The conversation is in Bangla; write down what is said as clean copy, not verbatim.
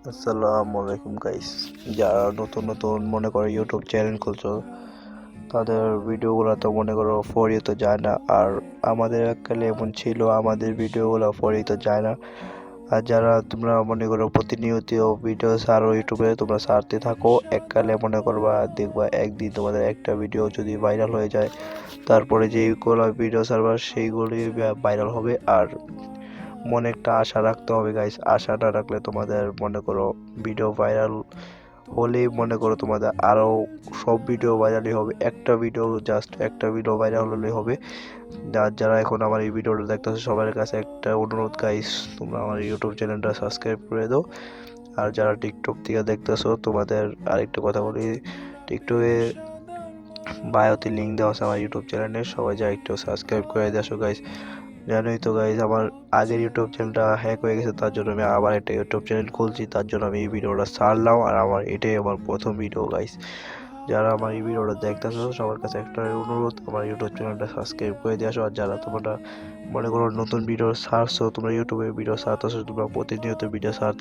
আসসালামু আলাইকুম গাইস। যারা নতুন নতুন মনে করো ইউটিউব চ্যানেল খুলছো, তাদের ভিডিওগুলো তো মনে করো ফর ইউ তো যায় না। আর আমাদের এককালে এমন ছিল, আমাদের ভিডিওগুলো ফর ইউ তো যায় না। আর যারা তোমরা মনে করো প্রতিনিয়ত ভিডিও ছাড়ো ইউটিউবে, তোমরা ছাড়তে থাকো, এককালে মনে করবা দেখবা একদিন তোমাদের একটা ভিডিও যদি ভাইরাল হয়ে যায়, তারপরে যেইগুলো ভিডিও ছাড়বা সেইগুলি ভাইরাল হবে। আর মনে একটা আশা রাখতে হবে গাইস, আশা না রাখলে তোমাদের মনে করো ভিডিও ভাইরাল হলেই মনে করো তোমাদের আরো সব ভিডিও ভাইরালই হবে, একটা ভিডিও জাস্ট একটা ভিডিও ভাইরাল হলেই হবে। যারা এখন আমার এই ভিডিওটা দেখতেছো সবার কাছে একটা অনুরোধ গাইস, তোমরা আমার ইউটিউব চ্যানেলটা সাবস্ক্রাইব করে দাও। আর যারা টিকটক থেকে দেখতেছো, তোমাদের আরেকটা কথা বলি, টিকটকে বায়োতে লিঙ্ক দেওয়া আছে আমার ইউটিউব চ্যানেলে, সবাই যা একটু সাবস্ক্রাইব করে দেছো গাইস। জানোই তো গাইজ, আমার আগের ইউটিউব চ্যানেলটা হ্যাক হয়ে গেছে, তার জন্য আমি আবার একটা ইউটিউব চ্যানেল খুলছি, তার জন্য আমি এই ভিডিওটা ছাড়লাম। আর আমার এটাই আমার প্রথম ভিডিও গাইজ। যারা আমার এই ভিডিওটা দেখতেছো সবার কাছে একটা অনুরোধ, আমার ইউটিউব চ্যানেলটা সাবস্ক্রাইব করে দিয়ে আসো। আর যারা তোমরা মনে করো নতুন ভিডিও ছাড়ছো, তোমরা ইউটিউবে ভিডিও ছাড়তেছো, তোমরা প্রতিনিয়ত ভিডিও ছাড়তে